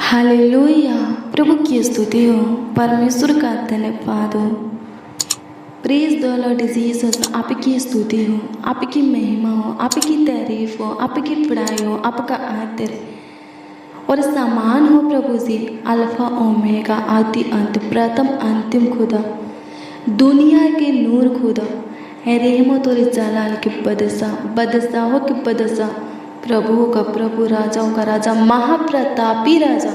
Hallelujah. प्रभु की स्तुति हो, परमेश्वर का धन्यवाद हो। Praise the Lord Jesus. आपकी स्तुति हो, आपकी महिमा हो, आपकी तारीफ हो, आपकी बड़ाई हो, आपका आदर और सम्मान हो प्रभु जी। अल्फा ओमेगा, आदि अंत, प्रथम अंतिम खुदा, दुनिया के नूर खुदा, रहमत और जलाल के बदशाहों के बदशाह, प्रभुओं का प्रभु, राजाओं का राजा, महाप्रतापी राजा,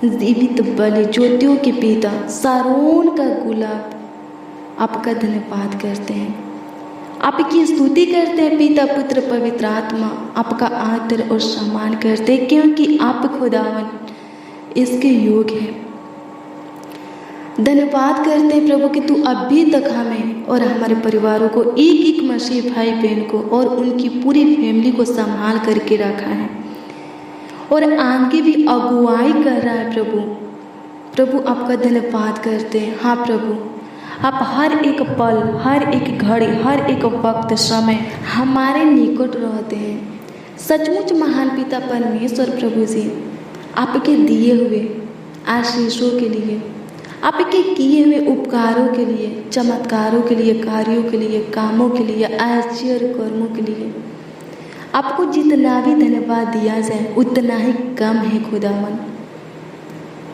जीवित बलि, ज्योतियों के पिता, सारोन का गुलाब, आपका धन्यवाद करते हैं, आपकी स्तुति करते हैं पिता, पुत्र, पवित्र आत्मा। आपका आदर और सम्मान करते हैं क्योंकि आप खुदावन इसके योग्य हैं। धन्यवाद करते हैं प्रभु कि तू अभी तक हमें और हमारे परिवारों को, एक एक मसीह भाई बहन को और उनकी पूरी फैमिली को संभाल करके रखा है और आगे भी अगुवाई कर रहा है प्रभु आपका धन्यवाद करते हैं। हाँ प्रभु, आप हर एक पल, हर एक घड़ी, हर एक वक्त, समय हमारे निकट रहते हैं। सचमुच महान पिता परमेश्वर प्रभु जी, आपके दिए हुए आशीषों के लिए, आपके किए हुए उपकारों के लिए, चमत्कारों के लिए, कार्यों के लिए, कामों के लिए, आश्चर्य कर्मों के लिए आपको जितना भी धन्यवाद दिया जाए उतना ही कम है खुदावन।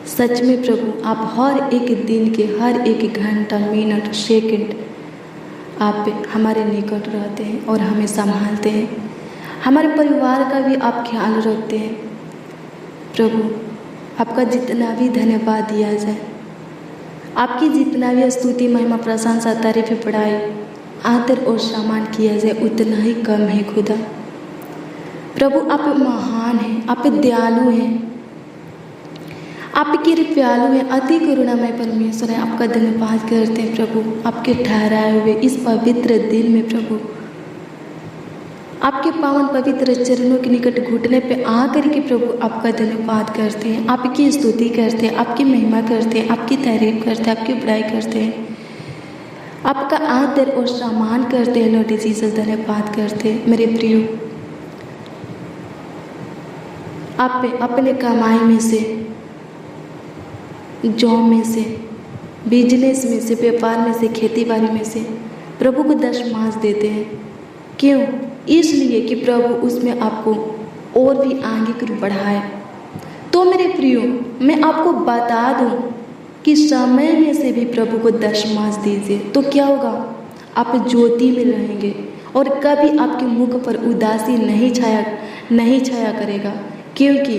सच में प्रभु, आप हर एक दिन के हर एक घंटा, मिनट, सेकंड आप हमारे निकट रहते हैं और हमें संभालते हैं। हमारे परिवार का भी आप ख्याल रखते हैं प्रभु। आपका जितना भी धन्यवाद दिया जाए, आपकी जितना भी स्तुति, महिमा, प्रशंसा, तारीफ, बड़ाई, आदर और सम्मान किया जाए उतना ही कम है खुदा। प्रभु आप महान हैं, आप दयालु हैं, आप कृपालु हैं, अति करुणामय परमेश्वर है। आपका धन्यवाद करते हैं प्रभु, आपके ठहराए हुए इस पवित्र दिन में प्रभु, आपके पावन पवित्र चरणों के निकट घुटने पे आकर के प्रभु आपका धन्यवाद करते हैं, आपकी स्तुति करते हैं, आपकी महिमा करते हैं, आपकी तारीफ करते हैं, आपकी बड़ाई करते हैं, आपका आदर और सम्मान करते हैं। लॉर्ड जीसस, धन्यवाद करते हैं। मेरे प्रियो, आप अपने कमाई में से, जॉब में से, बिजनेस में से, व्यापार में से, खेती बाड़ी में से प्रभु को दशमांश देते हैं। क्यों? इसलिए कि प्रभु उसमें आपको और भी आगे की बढ़ाए। तो मेरे प्रियो, मैं आपको बता दूं कि समय में से भी प्रभु को दशमांश दीजिए, तो क्या होगा? आप ज्योति में रहेंगे और कभी आपके मुख पर उदासी नहीं छाया करेगा, क्योंकि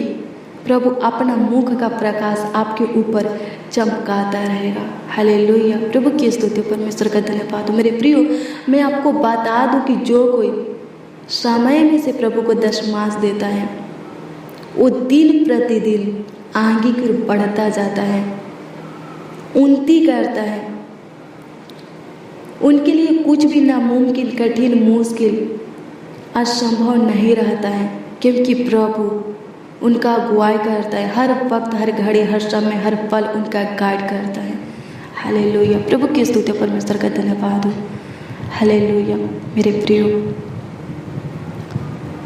प्रभु अपना मुख का प्रकाश आपके ऊपर चमकाता रहेगा। हालेलुया। प्रभु की स्तुति, परमेश्वर का धन्यवाद हो। मेरे प्रियो, मैं आपको बता दूं कि जो कोई समय में से प्रभु को दशमांश देता है वो दिन प्रतिदिन आगे की ओर बढ़ता जाता है, उन्नति करता है। उनके लिए कुछ भी नामुमकिन, कठिन, मुश्किल, असंभव नहीं रहता है, क्योंकि प्रभु उनका अगुवाई करता है। हर वक्त, हर घड़ी, हर समय, हर पल उनका गाइड करता है। हालेलुया। प्रभु की स्तुति, परमेश्वर का धन्यवाद हो। हालेलुया। मेरे प्रियो,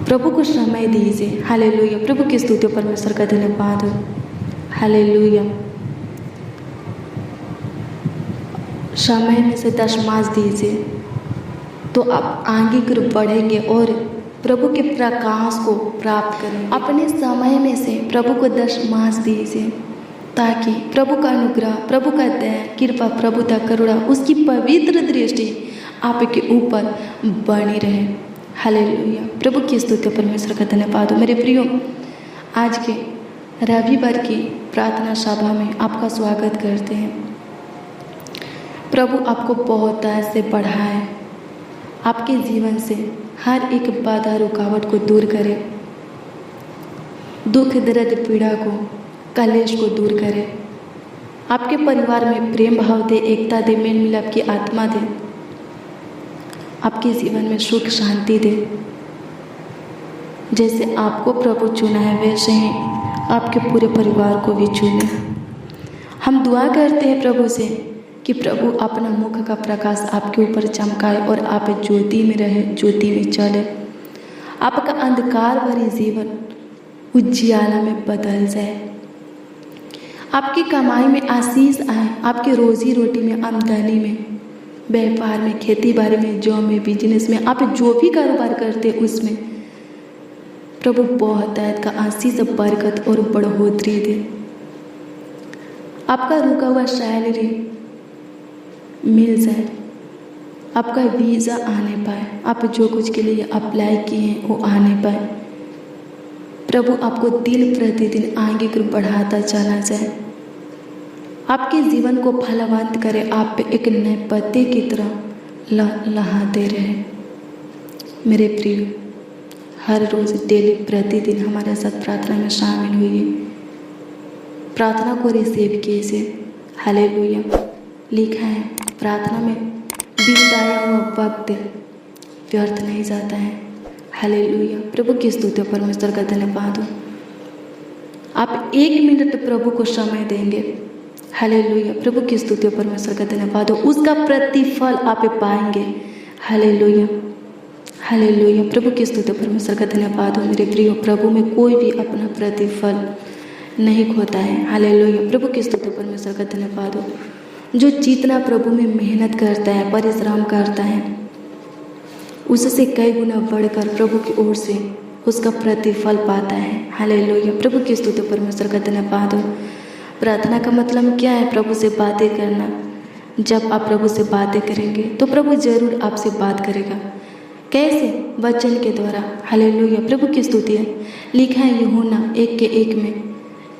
प्रभु को समय दीजिए। हालेलुया। प्रभु की स्तुति, परमेश्वर का धन्यवाद हो। हालेलुया। समय में से दशमांश दीजिए तो आप आगे की ओर बढ़ेंगे और प्रभु के प्रकाश को प्राप्त करें। अपने समय में से प्रभु को दशमांश दीजिए ताकि प्रभु का अनुग्रह, प्रभु का दया, कृपा, प्रभुता, करुणा, उसकी पवित्र दृष्टि आपके ऊपर बनी रहे। हालेलुया। प्रभु की स्तुति, परमेश्वर का धन्यवाद हो। मेरे प्रियो, आज के रविवार की प्रार्थना सभा में आपका स्वागत करते हैं। प्रभु आपको बहुत से बढ़ाए, आपके जीवन से हर एक बाधा, रुकावट को दूर करे, दुख, दर्द, पीड़ा को, कलेश को दूर करे, आपके परिवार में प्रेम भाव दे, एकता दे, मेल मिलाप की आत्मा दे, आपके जीवन में सुख शांति दे। जैसे आपको प्रभु चुना है वैसे ही आपके पूरे परिवार को भी चुने। हम दुआ करते हैं प्रभु से कि प्रभु अपना मुख का प्रकाश आपके ऊपर चमकाए और आप ज्योति में रहे, ज्योति में चले। आपका अंधकार भरी जीवन उजियाला में बदल जाए। आपकी कमाई में आशीष आए, आपके रोजी रोटी में, आमदनी में, व्यापार में, खेती बाड़ी में, जॉब में, बिजनेस में, आप जो भी कारोबार करते हैं उसमें प्रभु बहुतायत का आशीष, बरकत और बढ़ोतरी दे। आपका रुका हुआ सैलरी मिल जाए, आपका वीज़ा आने पाए, आप जो कुछ के लिए अप्लाई किए हैं वो आने पाए। प्रभु आपको दिन प्रतिदिन आगे को बढ़ाता चला जाए, आपके जीवन को फलवंत करे, आप पे एक नए पत्ते की तरह लहाते रहे। मेरे प्रिय, हर रोज़ डेली प्रतिदिन हमारे साथ प्रार्थना में शामिल हुई, प्रार्थना को रिसीव कीजिए। हालेलुया। लिखा है प्रार्थना में बिताया हुआ वक्त व्यर्थ नहीं जाता है। हालेलुया। प्रभु की स्तुति, परमेश्वर का धन्यवाद हो। आप 1 मिनट प्रभु को समय देंगे। हालेलुया। प्रभु की स्तुति, परमेश्वर का धन्यवाद हो। उसका प्रतिफल आप पाएंगे। Hallelujah, hallelujah. प्रभु की स्तुति, परमेश्वर का धन्यवाद हो। मेरे प्रियो, प्रभु में कोई भी अपना प्रतिफल नहीं खोता है। हालेलुया। प्रभु की स्तुति, परमेश्वर का धन्यवाद हो। जो जितना प्रभु में मेहनत करता है, परिश्रम करता है, उससे कई गुना बढ़कर प्रभु की ओर से उसका प्रतिफल पाता है। हालेलुया। प्रभु की स्तुति, परमेश्वर का धन्यवाद हो। प्रार्थना का मतलब क्या है? प्रभु से बातें करना। जब आप प्रभु से बातें करेंगे तो प्रभु जरूर आपसे बात करेगा। कैसे? वचन के द्वारा। हालेलुया। प्रभु की स्तुति है। लिखा है यूहन्ना 1:1 में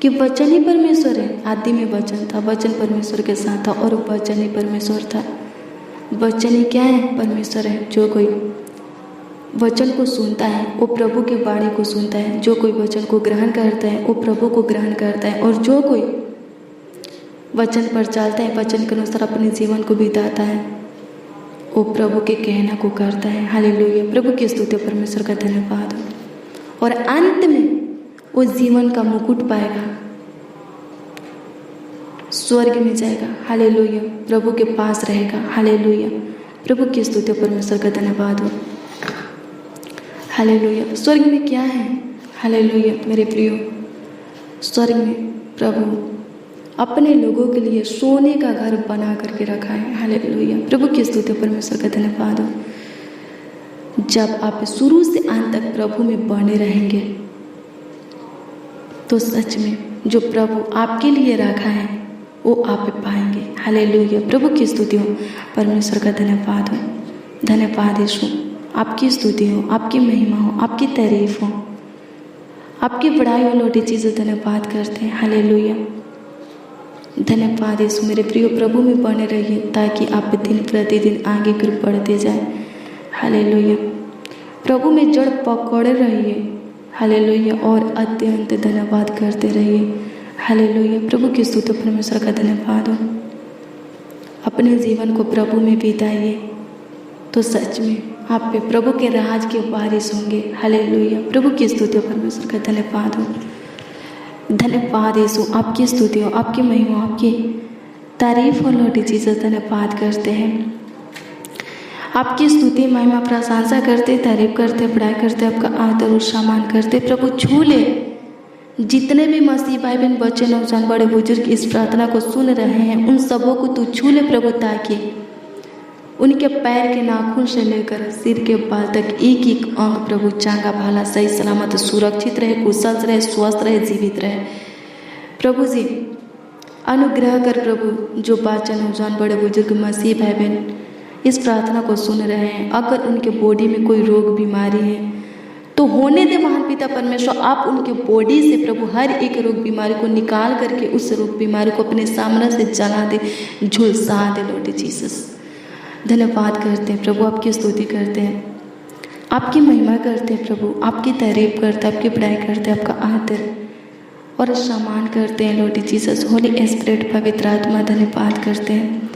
कि वचन ही परमेश्वर है। आदि में वचन था, वचन परमेश्वर के साथ था और वचन ही परमेश्वर था। वचन ही क्या है? परमेश्वर है। जो कोई वचन को सुनता है वो प्रभु के वाणी को सुनता है। जो कोई वचन को ग्रहण करता है वो प्रभु को ग्रहण करता है। और जो कोई वचन पर चलता है, वचन के अनुसार अपने जीवन को बिताता है, वो प्रभु के कहना को करता है। हालेलुया। प्रभु की स्तुति, परमेश्वर का धन्यवाद हो। और अंत में वो जीवन का मुकुट पाएगा, स्वर्ग में जाएगा। हालेलुया। प्रभु के पास रहेगा। हालेलुया। प्रभु की स्तुति, परमेश्वर का धन्यवाद हो। हालेलुया। स्वर्ग में क्या है? हालेलुया। मेरे प्रियो, स्वर्ग में प्रभु अपने लोगों के लिए सोने का घर बना करके रखा है। हालेलुया। प्रभु की स्तुति, परमेश्वर का धन्यवाद हो। जब आप शुरू से अंत तक प्रभु में बने रहेंगे तो सच में जो प्रभु आपके लिए रखा है वो आप पाएंगे। हालेलुया। प्रभु की स्तुति हो, परमेश्वर का धन्यवाद हो। धन्यवाद यीशु। आपकी स्तुति हो, आपकी महिमा हो, आपकी तारीफ हो, आपकी बड़ाई हो। लौटी चीज़ें धन्यवाद करते हैं। हालेलुया। धन्यवाद यीशु। मेरे प्रिय, प्रभु में बने रहिए ताकि आप दिन प्रतिदिन आगे की ओर बढ़ते जाए। हालेलुया। प्रभु में जड़ पकड़े रहिए। हालेलुया। और अत्यंत धन्यवाद करते रहिए। हालेलुया। प्रभु की स्तुति, परमेश्वर का धन्यवाद हो। अपने जीवन को प्रभु में बिताइए तो सच में आप पे प्रभु के राज के वारिस होंगे। हालेलुया। प्रभु की स्तुति, परमेश्वर का धन्यवाद हो। धन्यवाद यीशु। आपकी स्तुति हो, आपकी महिमा, आपकी तारीफ और लौटी चीज़ें धन्यवाद करते हैं। आपकी स्तुति, महिमा, प्रशंसा करते, तारीफ करते, बड़ाई करते, आपका आदर और सम्मान करते। प्रभु छू ले जितने भी मसीह भाई बहन, बच्चे, नौजवान, बड़े बुजुर्ग इस प्रार्थना को सुन रहे हैं, उन सबों को तू छू ले प्रभु, ताकि उनके पैर के नाखून से लेकर सिर के बाल तक एक एक अंग प्रभु चांगा भाला, सही सलामत, सुरक्षित रहे, कुशल रहे, स्वस्थ रहे, जीवित रहे। प्रभु जी अनुग्रह कर प्रभु, जो बच्चे, नौजवान, बड़े बुजुर्ग, मसीह भाई बहन इस प्रार्थना को सुन रहे हैं, अगर उनके बॉडी में कोई रोग बीमारी है तो होने दे महान पिता परमेश्वर। आप उनके बॉडी से प्रभु हर एक रोग बीमारी को निकाल करके उस रोग बीमारी को अपने सामने से जला दे, झुलसा दे। लॉर्ड जीसस धन्यवाद करते हैं प्रभु, आपकी स्तुति करते हैं, आपकी महिमा करते हैं प्रभु, आपकी तारीफ करते हैं, आपकी बड़ाई करते हैं, आपका आदर और सम्मान करते हैं। लॉर्ड जीसस, होली स्पिरिट, पवित्र आत्मा धन्यवाद करते हैं।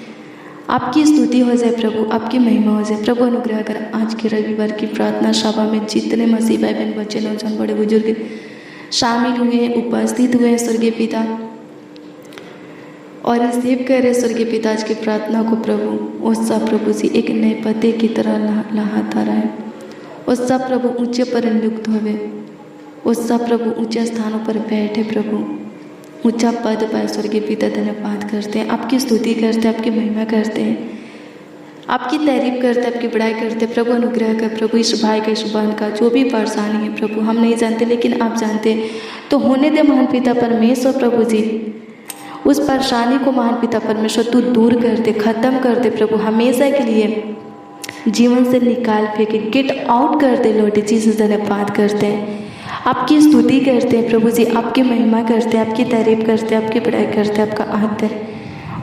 आपकी स्तुति हो जाए प्रभु, आपकी महिमा हो जाए प्रभु। अनुग्रह कर आज के रविवार की प्रार्थना सभा में जितने मसीह भाई बहन, बच्चे, नौजवान, बड़े बुजुर्ग शामिल हुए हैं, उपस्थित हुए हैं स्वर्गीय पिता, और रिसीव करे स्वर्गीय पिता आज की प्रार्थना को प्रभु। वो सब प्रभु जी एक नए पते की तरह लहाता रहे। वो सब प्रभु ऊंचे पर नियुक्त होवे, वो सब प्रभु ऊंचे स्थानों पर बैठे प्रभु, ऊंचा पद पाए स्वर्गीय पिता धन्यवाद करते हैं, आपकी स्तुति करते हैं, आपकी महिमा करते हैं, आपकी तारीफ करते हैं, आपकी बड़ाई करते हैं। प्रभु अनुग्रह कर प्रभु इस भाई का, इस बहन का जो भी परेशानी है प्रभु, हम नहीं जानते लेकिन आप जानते हैं, तो होने दे महान पिता परमेश्वर प्रभु जी, उस परेशानी को महान पिता परमेश्वर तू दूर कर दे, ख़त्म कर दे प्रभु, हमेशा के लिए जीवन से निकाल फेंके, गेट आउट कर दे लॉर्ड जीसस। धन्यवाद करते हैं, आपकी स्तुति करते हैं प्रभु जी, आपकी महिमा करते हैं, आपकी तारीफ करते हैं, आपकी बड़ाई करते हैं, आपका आदर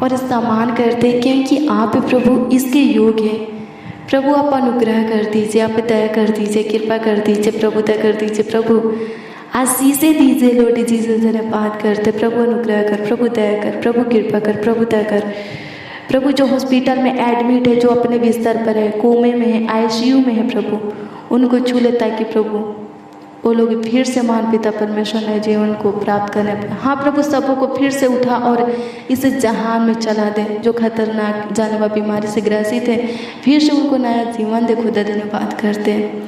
और सम्मान करते हैं, क्योंकि आप प्रभु इसके योग्य हैं। प्रभु आप अनुग्रह कर दीजिए, आप दया कर दीजिए, कृपा कर दीजिए प्रभु, दया कर दीजिए प्रभु, आशीषें दीजिए लॉर्ड जीसस। धन्यवाद करते प्रभु, अनुग्रह कर प्रभु, दया कर प्रभु, कृपा कर प्रभु, दया कर प्रभु। जो हॉस्पिटल में एडमिट है, जो अपने बिस्तर पर है, कोमे में है, आईसीयू में है प्रभु, उनको छू ले ताकि प्रभु वो लोग फिर से महान पिता परमेश्वर ने जीवन को प्राप्त करने पर, हाँ प्रभु, सबों को फिर से उठा और इस जहान में चला दे, जो खतरनाक जानलेवा बीमारी से ग्रसित है, फिर से उनको नया जीवन दे। खुदा धन्यवाद करते हैं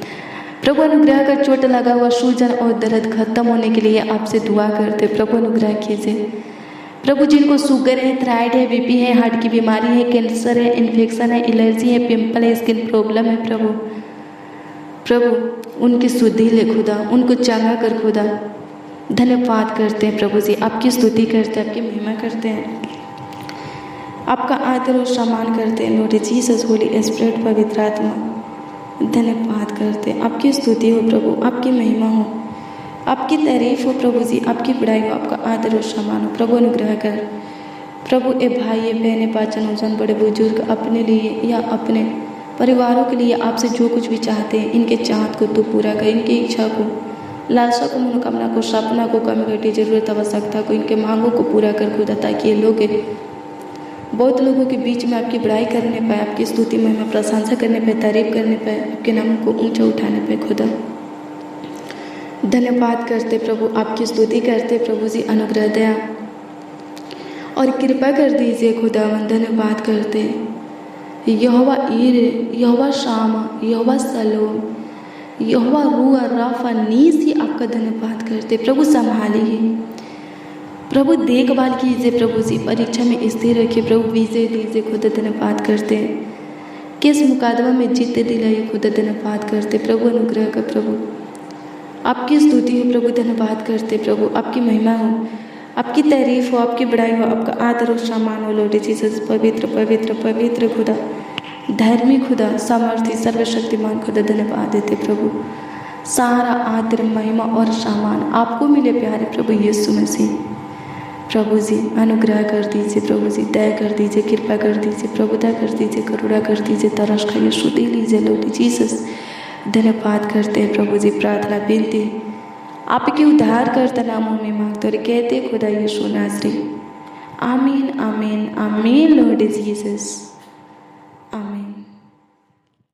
प्रभु, अनुग्रह कर चोट लगा हुआ सूजन और दर्द खत्म होने के लिए आपसे दुआ करते प्रभु, अनुग्रह कीजिए प्रभु। जिनको शुगर है, थायराइड है, बीपी है, हार्ट की बीमारी है, कैंसर है, इन्फेक्शन है, एलर्जी है, पिंपल है, स्किन प्रॉब्लम है प्रभु, प्रभु उनकी शुद्धि ले खुदा, उनको चंगा कर खुदा। धन्यवाद करते हैं प्रभु जी, आपकी स्तुति करते हैं, आपकी महिमा करते हैं, आपका आदर और सम्मान करते हैं लॉर्ड जीसस। होली स्पिरिट पवित्र आत्मा धन्यवाद करते हैं, आपकी स्तुति हो प्रभु, आपकी महिमा हो, आपकी तारीफ हो प्रभु जी, आपकी बड़ाई हो, आपका आदर और सम्मान हो प्रभु। अनुग्रह कर प्रभु, ए भाई, ए बहने, पाचन ओजन, बड़े बुजुर्ग अपने लिए या अपने परिवारों के लिए आपसे जो कुछ भी चाहते हैं, इनके चाहत को तू पूरा कर, इनकी इच्छा को, लालसा को, मनोकामना को, सपना को, कमी घटी जरूरत आवश्यकता को, इनके मांगों को पूरा कर खुदा, ताकि ये लोग बहुत लोगों के बीच में आपकी बड़ाई करने पाए, आपकी स्तुति महिमा प्रशंसा करने पाए, तारीफ करने पाए, आपके नाम को ऊंचा उठाने पाए खुदा। धन्यवाद करते प्रभु, आपकी स्तुति करते प्रभु जी, अनुग्रह दया और कृपा कर दीजिए खुदा। धन्यवाद करते यहोवा ईर, यहोवा शामा, यहोवा सलोम, यहोवा रूआ राफा नीसी, आपका धन्यवाद करते प्रभु। संभालिए प्रभु, देखभाल कीजिए प्रभु जी, परीक्षा में स्थिर रखिए प्रभु, विजय दीजिए खुदा। धन्यवाद करते किस मुकादमा में जीत दिलाइए खुदा। धन्यवाद करते प्रभु, अनुग्रह कर प्रभु, आपकी स्तुति हो प्रभु। धन्यवाद करते प्रभु, आपकी महिमा हो, आपकी तारीफ हो, आपकी बड़ाई हो, आपका आदर और सम्मान हो लॉर्ड जीसस। पवित्र पवित्र पवित्र खुदा, धर्मी खुदा, सामर्थी सर्वशक्तिमान खुदा, धन्यवाद देते प्रभु। सारा आदर, महिमा और सम्मान आपको मिले प्यारे प्रभु यीशु मसीह। प्रभु जी अनुग्रह कर दीजिए प्रभु जी, दया कर दीजिए, कृपा कर दीजिए प्रभु, दया कर दीजिए, करुणा कर दीजिए, तरस खाइए, शुद्धि लीजिए लॉर्ड जीसस। धन्यवाद करते हैं प्रभु जी, प्रार्थना विनती आपके उद्धार करता नामों में मांगते और कहते खुदा यीशु नासरी, आमीन आमीन आमीन लॉर्ड जीसस।